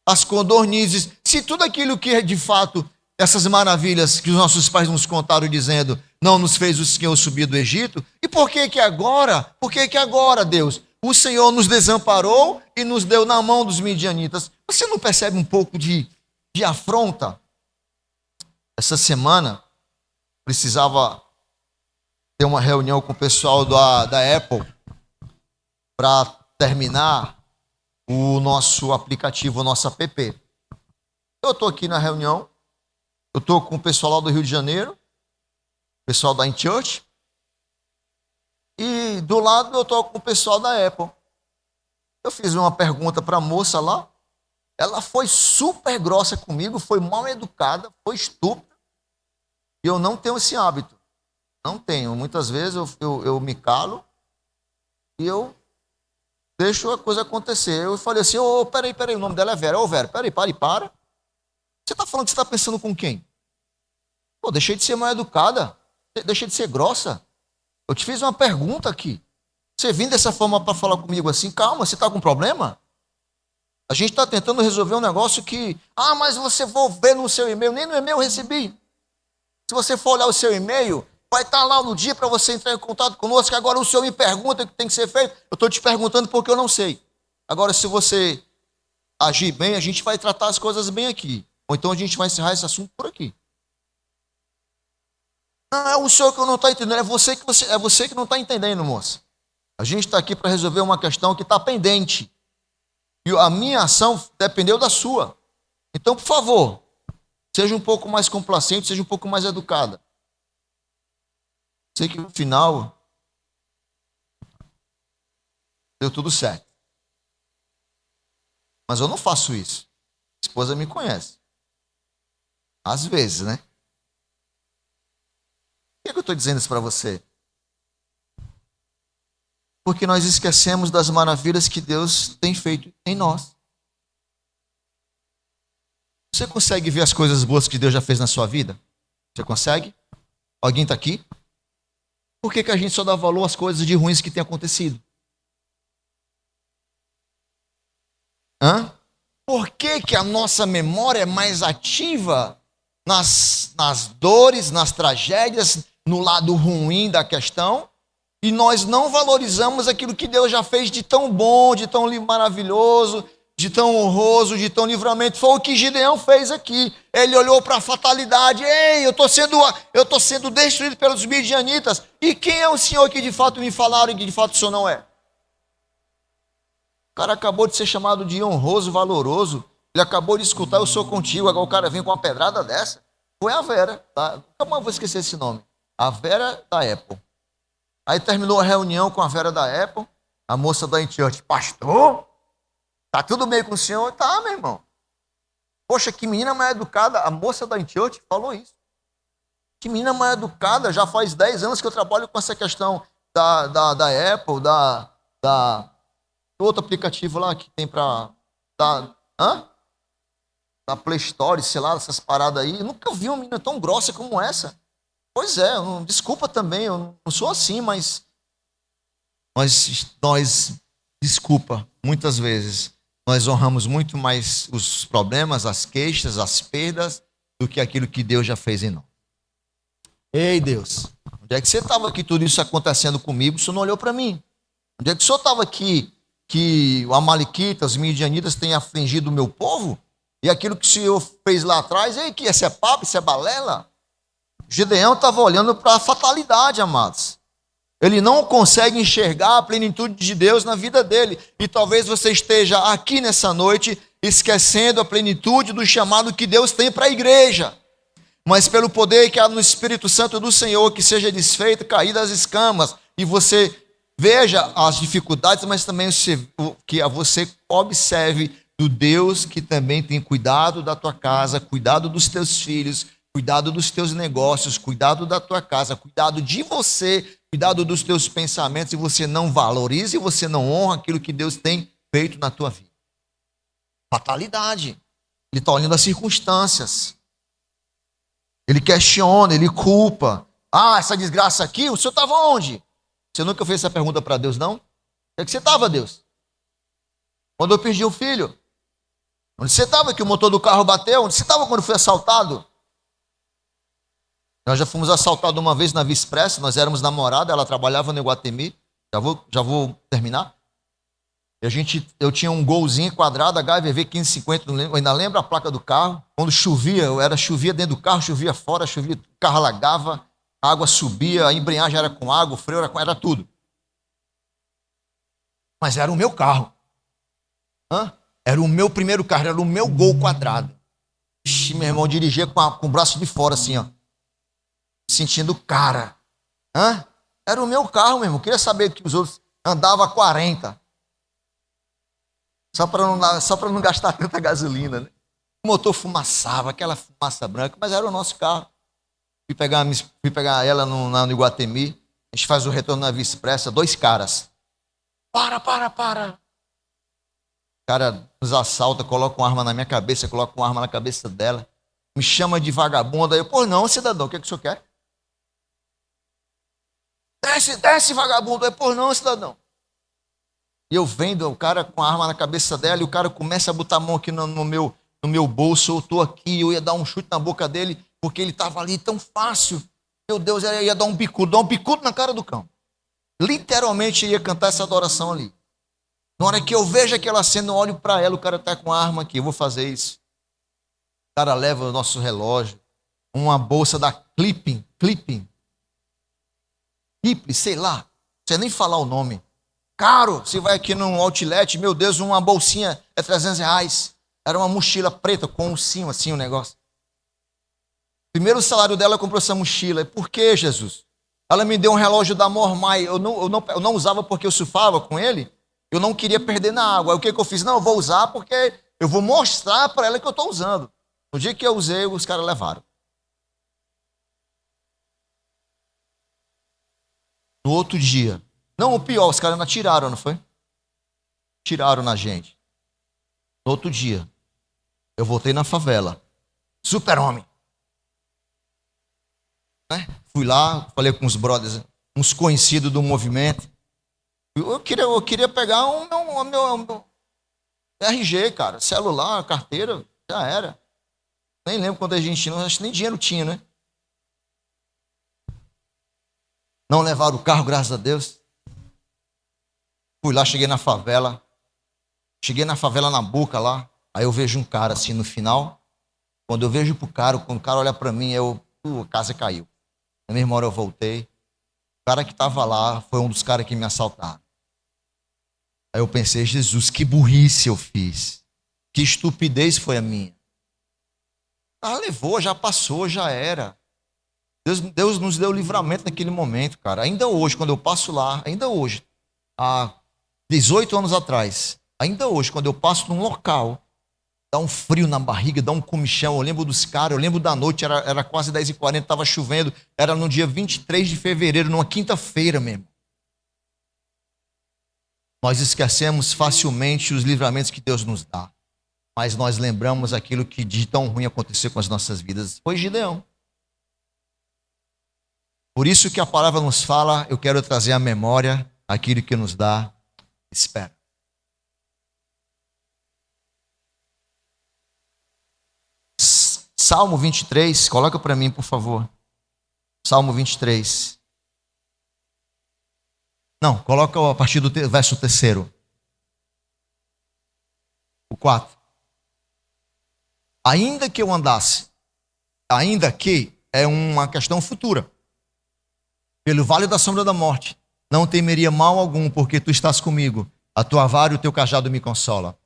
as codornizes, se tudo aquilo que é de fato essas maravilhas que os nossos pais nos contaram dizendo, não nos fez o Senhor subir do Egito, e por que agora, Deus, o Senhor nos desamparou e nos deu na mão dos midianitas? Você não percebe um pouco de afronta? Essa semana precisava ter uma reunião com o pessoal da Apple para terminar o nosso aplicativo, o nosso app. Eu estou aqui na reunião, eu estou com o pessoal lá do Rio de Janeiro, pessoal da InChurch, e do lado eu estou com o pessoal da Apple. Eu fiz uma pergunta para a moça lá, ela foi super grossa comigo, foi mal educada, foi estúpida, e eu não tenho esse hábito. Não tenho. Muitas vezes eu me calo e eu deixo a coisa acontecer. Eu falei assim: peraí, o nome dela é Vera. Ô, Vera, peraí, para. Você está falando que você está pensando com quem? Pô, deixei de ser mal educada, deixei de ser grossa. Eu te fiz uma pergunta aqui. Você vindo dessa forma para falar comigo assim, calma, você está com problema? A gente está tentando resolver um negócio que... Ah, mas você for ver no seu e-mail, nem no e-mail eu recebi. Se você for olhar o seu e-mail, vai estar lá no dia para você entrar em contato conosco, que agora o senhor me pergunta o que tem que ser feito. Eu estou te perguntando porque eu não sei. Agora, se você agir bem, a gente vai tratar as coisas bem aqui. Ou então a gente vai encerrar esse assunto por aqui. Não, é o senhor que não está entendendo, é você que não está entendendo, moça. A gente está aqui para resolver uma questão que está pendente. E a minha ação dependeu da sua. Então, por favor, seja um pouco mais complacente, seja um pouco mais educada. Sei que no final deu tudo certo. Mas eu não faço isso. A esposa me conhece. Às vezes, né? Por que eu estou dizendo isso para você? Porque nós esquecemos das maravilhas que Deus tem feito em nós. Você consegue ver as coisas boas que Deus já fez na sua vida? Você consegue? Alguém está aqui? Por que a gente só dá valor às coisas de ruins que têm acontecido? Hã? Por que a nossa memória é mais ativa nas dores, nas tragédias, no lado ruim da questão, e nós não valorizamos aquilo que Deus já fez de tão bom, de tão maravilhoso, de tão honroso, de tão livramento? Foi o que Gideão fez aqui. Ele olhou para a fatalidade. Ei, eu estou sendo destruído pelos midianitas. E quem é o Senhor que de fato me falaram e que de fato o Senhor não é? O cara acabou de ser chamado de honroso, valoroso. Ele acabou de escutar, eu sou contigo. Agora o cara vem com uma pedrada dessa. Foi a Vera, tá? Nunca mais vou esquecer esse nome. A Vera da Apple. Aí terminou a reunião com a Vera da Apple. A moça da Church, pastor, tá tudo bem com o senhor? Tá, meu irmão. Poxa, que menina mais educada. A moça da Church falou isso. Que menina mais educada. Já faz 10 anos que eu trabalho com essa questão da Apple, do outro aplicativo lá que tem para... Da Play Store, sei lá, essas paradas aí. Eu nunca vi uma menina tão grossa como essa. Pois é, desculpa também, eu não sou assim, mas nós, desculpa, muitas vezes, nós honramos muito mais os problemas, as queixas, as perdas, do que aquilo que Deus já fez em nós. Ei, Deus, onde é que você estava que tudo isso acontecendo comigo? O Senhor não olhou para mim. Onde é que o Senhor estava aqui que o Amalequita, os midianitas têm afligido o meu povo? E aquilo que o Senhor fez lá atrás, ei, que isso é papo, isso é balela? Gideão estava olhando para a fatalidade, amados. Ele não consegue enxergar a plenitude de Deus na vida dele. E talvez você esteja aqui nessa noite esquecendo a plenitude do chamado que Deus tem para a igreja. Mas pelo poder que há no Espírito Santo do Senhor, que seja desfeito, caídas as escamas, e você veja as dificuldades, mas também que você observe do Deus que também tem cuidado da tua casa, cuidado dos teus filhos, cuidado dos teus negócios, cuidado da tua casa, cuidado de você, cuidado dos teus pensamentos, e você não valoriza e você não honra aquilo que Deus tem feito na tua vida. Fatalidade. Ele está olhando as circunstâncias. Ele questiona, ele culpa. Ah, essa desgraça aqui, o senhor estava onde? Você nunca fez essa pergunta para Deus, não? Onde é que você estava, Deus? Quando eu perdi o filho? Onde você estava que o motor do carro bateu? Onde você estava quando foi assaltado? Nós já fomos assaltados uma vez na Via Express, nós éramos namorados, ela trabalhava no Iguatemi, já vou terminar. Eu tinha um golzinho quadrado, HVV 1550, eu ainda lembro a placa do carro. Quando chovia, chovia dentro do carro, chovia fora, chovia, o carro alagava, a água subia, a embreagem era com água, o freio era tudo. Mas era o meu carro. Era o meu primeiro carro, era o meu Gol quadrado. Ixi, meu irmão dirigia com o braço de fora assim, ó. Sentindo cara. Era o meu carro, meu irmão. Queria saber que os outros andavam a 40. Só para não gastar tanta gasolina, né? O motor fumaçava, aquela fumaça branca, mas era o nosso carro. Fui pegar ela no Iguatemi. A gente faz o retorno na Via Expressa, 2 caras. Para. O cara nos assalta, coloca uma arma na minha cabeça, coloca uma arma na cabeça dela. Me chama de vagabunda. Eu, pô, não, cidadão, o que o senhor quer? Desce, vagabundo. Eu, pô, não, cidadão. E eu vendo o cara com a arma na cabeça dela, e o cara começa a botar a mão aqui no meu bolso. Eu estou aqui, eu ia dar um chute na boca dele, porque ele estava ali tão fácil. Meu Deus, eu ia dar um bicudo na cara do cão. Literalmente eu ia cantar essa adoração ali. Na hora que eu vejo aquela cena, eu olho para ela, o cara está com a arma aqui, eu vou fazer isso. O cara leva o nosso relógio, uma bolsa da Clipping, sei lá, não sei nem falar o nome. Caro, você vai aqui num outlet, meu Deus, uma bolsinha é R$300. Era uma mochila preta com um ursinho assim, o negócio. Primeiro salário dela comprou essa mochila. Por que, Jesus? Ela me deu um relógio da Mormai. Eu não usava porque eu surfava com ele. Eu não queria perder na água. Aí o que eu fiz? Não, eu vou usar porque eu vou mostrar para ela que eu estou usando. No dia que eu usei, os caras levaram. No outro dia. Não, o pior, os caras ainda tiraram, não foi? Tiraram na gente. No outro dia. Eu voltei na favela. Super-homem. Né? Fui lá, falei com os brothers, uns conhecidos do movimento. Eu queria pegar o meu RG, cara. Celular, carteira, já era. Nem lembro quando a gente tinha, acho que nem dinheiro tinha, né? Não levaram o carro, graças a Deus. Fui lá, cheguei na favela. Cheguei na favela na Boca lá. Aí eu vejo um cara assim no final. Quando eu vejo pro cara, quando o cara olha pra mim, a casa caiu. Na mesma hora eu voltei. O cara que tava lá foi um dos caras que me assaltaram. Aí eu pensei, Jesus, que burrice eu fiz. Que estupidez foi a minha. Ah, levou, já passou, já era. Deus nos deu livramento naquele momento, cara. Ainda hoje, quando eu passo lá, ainda hoje, há 18 anos atrás, ainda hoje, quando eu passo num local, dá um frio na barriga, dá um comichão. Eu lembro dos caras, eu lembro da noite, era quase 10h40, estava chovendo, era no dia 23 de fevereiro, numa quinta-feira mesmo. Nós esquecemos facilmente os livramentos que Deus nos dá, mas nós lembramos aquilo que de tão ruim aconteceu com as nossas vidas. Foi Gideão. Por isso que a palavra nos fala, eu quero trazer à memória aquilo que nos dá espera. Salmo 23, coloca para mim, por favor. Salmo 23. Não, coloca a partir do verso 3. O 4. Ainda que eu andasse, ainda que é uma questão futura, pelo vale da sombra da morte, não temeria mal algum, porque tu estás comigo. A tua vara e o teu cajado me consola.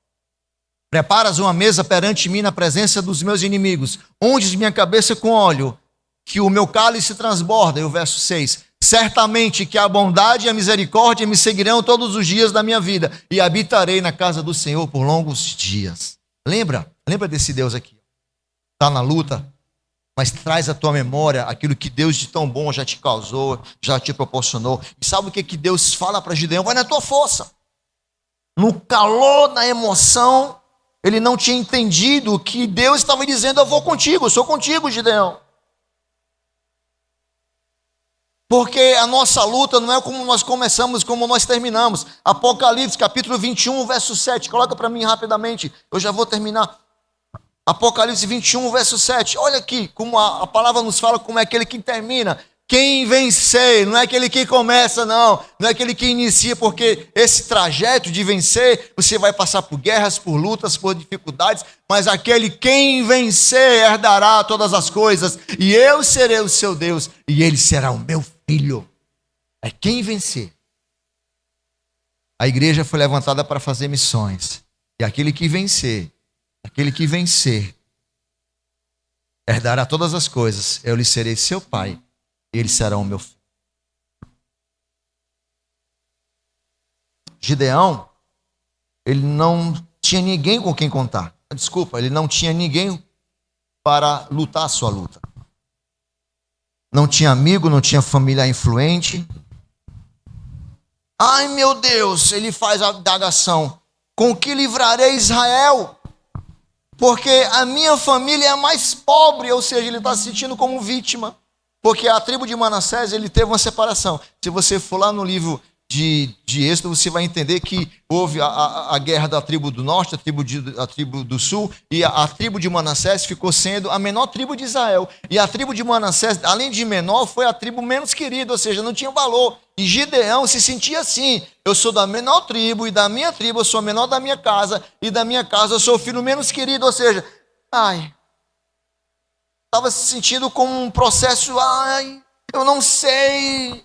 Preparas uma mesa perante mim na presença dos meus inimigos. Unges minha cabeça com óleo, que o meu cálice transborda. E o verso 6. Certamente que a bondade e a misericórdia me seguirão todos os dias da minha vida, e habitarei na casa do Senhor por longos dias. Lembra desse Deus aqui. Está na luta, mas traz à tua memória aquilo que Deus de tão bom já te causou, já te proporcionou. E sabe o que Deus fala para Gideão? Vai na tua força. No calor, na emoção, ele não tinha entendido que Deus estava dizendo, eu vou contigo, eu sou contigo, Gideão. Porque a nossa luta não é como nós começamos, como nós terminamos. Apocalipse, capítulo 21, verso 7. Coloca para mim rapidamente, eu já vou terminar. Apocalipse 21, verso 7. Olha aqui, como a palavra nos fala, como é aquele que termina. Quem vencer, não é aquele que começa, não é aquele que inicia, porque esse trajeto de vencer, você vai passar por guerras, por lutas, por dificuldades, mas aquele quem vencer herdará todas as coisas, e eu serei o seu Deus, e ele será o meu filho. É quem vencer. A igreja foi levantada para fazer missões, e aquele que vencer, herdará todas as coisas, eu lhe serei seu pai, ele será o meu filho. Gideão, ele não tinha ninguém com quem contar. Desculpa, ele não tinha ninguém para lutar a sua luta. Não tinha amigo, não tinha família influente. Ai meu Deus, ele faz a indagação. Com que livrarei Israel? Porque a minha família é a mais pobre, ou seja, ele está se sentindo como vítima. Porque a tribo de Manassés, ele teve uma separação. Se você for lá no livro de Êxodo, você vai entender que houve a guerra da tribo do norte, a tribo do sul, e a tribo de Manassés ficou sendo a menor tribo de Israel. E a tribo de Manassés, além de menor, foi a tribo menos querida, ou seja, não tinha valor. E Gideão se sentia assim, eu sou da menor tribo, e da minha tribo eu sou a menor da minha casa, e da minha casa eu sou o filho menos querido, ou seja, estava se sentindo como um processo, eu não sei,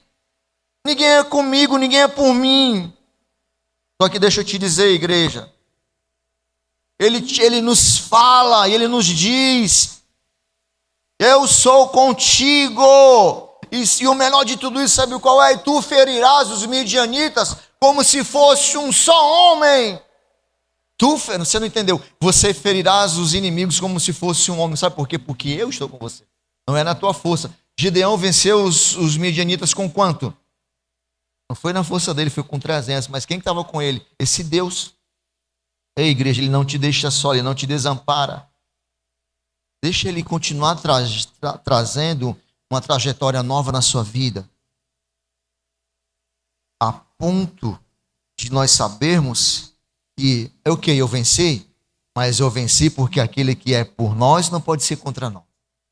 ninguém é comigo, ninguém é por mim. Só que deixa eu te dizer, igreja, ele nos fala, ele nos diz, eu sou contigo, e o melhor de tudo isso, sabe qual é? E tu ferirás os midianitas como se fosse um só homem. Você não entendeu, você ferirás os inimigos como se fosse um homem, sabe por quê? Porque eu estou com você, não é na tua força. Gideão venceu os midianitas com quanto? Não foi na força dele, foi com 300, mas quem estava com ele? Esse Deus. Ei igreja, ele não te deixa só, ele não te desampara, Deixa Ele continuar trazendo uma trajetória nova na sua vida, a ponto de nós sabermos que, eu venci, mas eu venci porque aquele que é por nós não pode ser contra nós.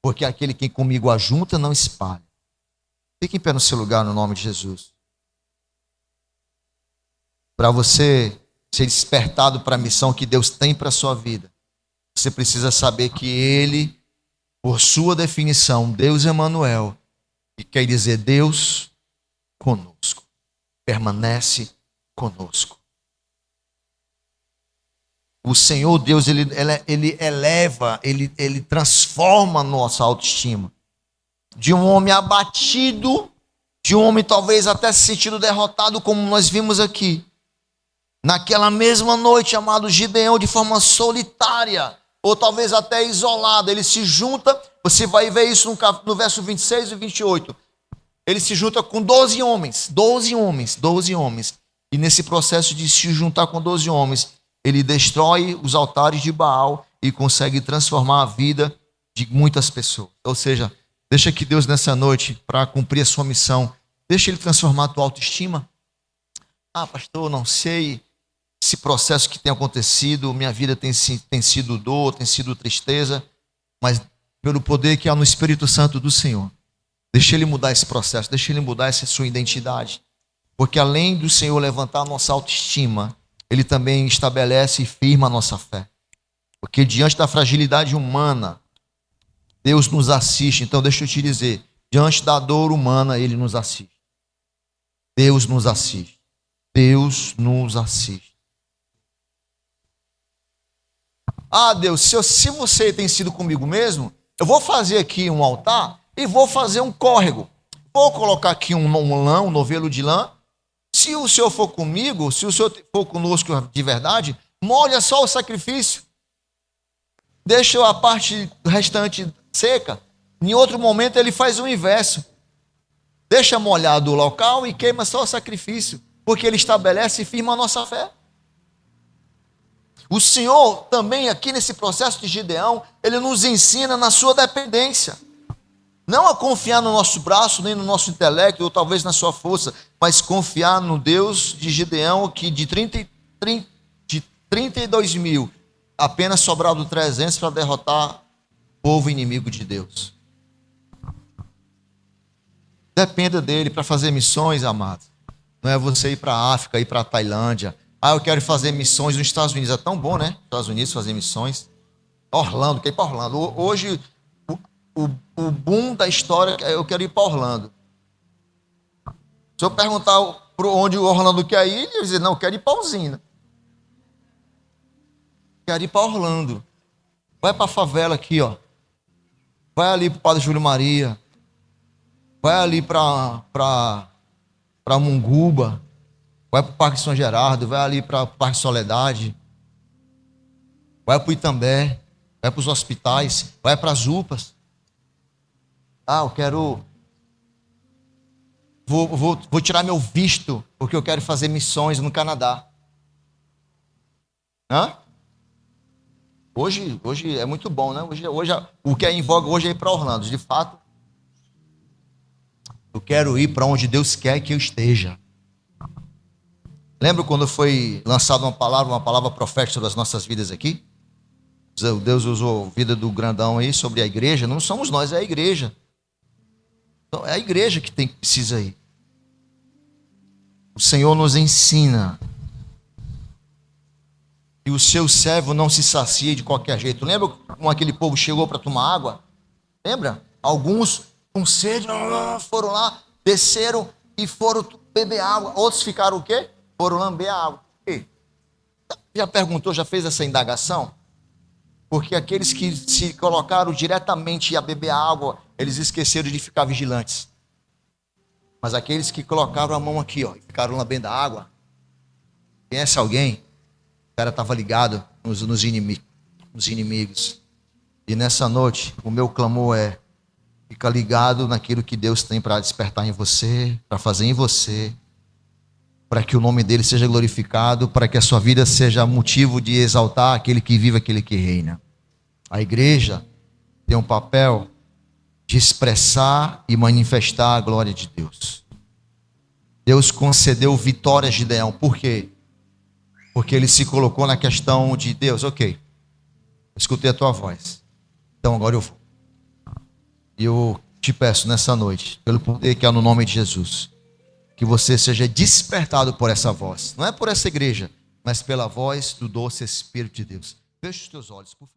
Porque aquele que comigo ajunta não espalha. Fique em pé no seu lugar no nome de Jesus. Para você ser despertado para a missão que Deus tem para a sua vida, você precisa saber que Ele, por sua definição, Deus Emanuel, que quer dizer Deus conosco, permanece conosco. O Senhor Deus, Ele eleva, Ele transforma a nossa autoestima. De um homem abatido, de um homem talvez até se sentindo derrotado, como nós vimos aqui. Naquela mesma noite, amado Gideão, de forma solitária, ou talvez até isolada, ele se junta, você vai ver isso no verso 26 e 28. Ele se junta com 12 homens. E nesse processo de se juntar com 12 homens, ele destrói os altares de Baal e consegue transformar a vida de muitas pessoas. Ou seja, deixa que Deus nessa noite, para cumprir a sua missão, deixa Ele transformar a tua autoestima. Ah, pastor, não sei, esse processo que tem acontecido, minha vida tem sido dor, tem sido tristeza, mas pelo poder que há no Espírito Santo do Senhor, deixa Ele mudar esse processo, deixa Ele mudar essa sua identidade. Porque além do Senhor levantar a nossa autoestima, Ele também estabelece e firma a nossa fé. Porque diante da fragilidade humana, Deus nos assiste. Então deixa eu te dizer, diante da dor humana, Ele nos assiste. Deus nos assiste. Deus nos assiste. Ah, Deus, se você tem sido comigo mesmo, eu vou fazer aqui um altar e vou fazer um córrego. Vou colocar aqui um novelo de lã. Se o Senhor for comigo, se o Senhor for conosco de verdade, molha só o sacrifício. Deixa a parte restante seca. Em outro momento ele faz o inverso. Deixa molhado o local e queima só o sacrifício. Porque ele estabelece e firma a nossa fé. O Senhor também aqui nesse processo de Gideão, Ele nos ensina na sua dependência. Não a confiar no nosso braço, nem no nosso intelecto, ou talvez na sua força, mas confiar no Deus de Gideão, que de 32 mil, apenas sobraram 300 para derrotar o povo inimigo de Deus. Dependa dele para fazer missões, amados. Não é você ir para a África, ir para a Tailândia. Ah, eu quero fazer missões nos Estados Unidos. É tão bom, né? Estados Unidos fazer missões. Orlando, quer ir para Orlando. Hoje, o boom da história, eu quero ir para Orlando. Se eu perguntar para onde o Orlando quer ir, ele vai dizer, não, eu quero ir para Usina. Quero ir para Orlando. Vai para a favela aqui, ó. Vai ali para o Padre Júlio Maria. Vai ali para Munguba. Vai para o Parque São Gerardo, vai ali para o Parque Soledade, vai para o Itambé, vai para os hospitais, vai para as UPAs. Ah, eu quero... Vou tirar meu visto, porque eu quero fazer missões no Canadá. Hã? Hoje é muito bom, né? Hoje, o que é em voga hoje é ir para Orlando. De fato, eu quero ir para onde Deus quer que eu esteja. Lembra quando foi lançada uma palavra profética das nossas vidas aqui? Deus usou a vida do grandão aí sobre a igreja. Não somos nós, é a igreja. Então, é a igreja que precisa ir. O Senhor nos ensina. E o seu servo não se sacia de qualquer jeito. Lembra como aquele povo chegou para tomar água? Lembra? Alguns com sede foram lá, desceram e foram beber água. Outros ficaram o quê? Foram lamber a água. E já perguntou, já fez essa indagação? Porque aqueles que se colocaram diretamente a beber a água, eles esqueceram de ficar vigilantes. Mas aqueles que colocaram a mão aqui, ó, e ficaram lambendo a água, conhece alguém? O cara estava ligado nos inimigos. E nessa noite, o meu clamor é: fica ligado naquilo que Deus tem para despertar em você, para fazer em você, para que o nome dele seja glorificado, para que a sua vida seja motivo de exaltar aquele que vive, aquele que reina. A igreja tem um papel de expressar e manifestar a glória de Deus. Deus concedeu vitórias de Gideão. Por quê? Porque ele se colocou na questão de Deus, ok, escutei a tua voz, então agora eu vou. E eu te peço nessa noite, pelo poder que há no nome de Jesus, que você seja despertado por essa voz. Não é por essa igreja, mas pela voz do doce Espírito de Deus. Feche os teus olhos, por favor.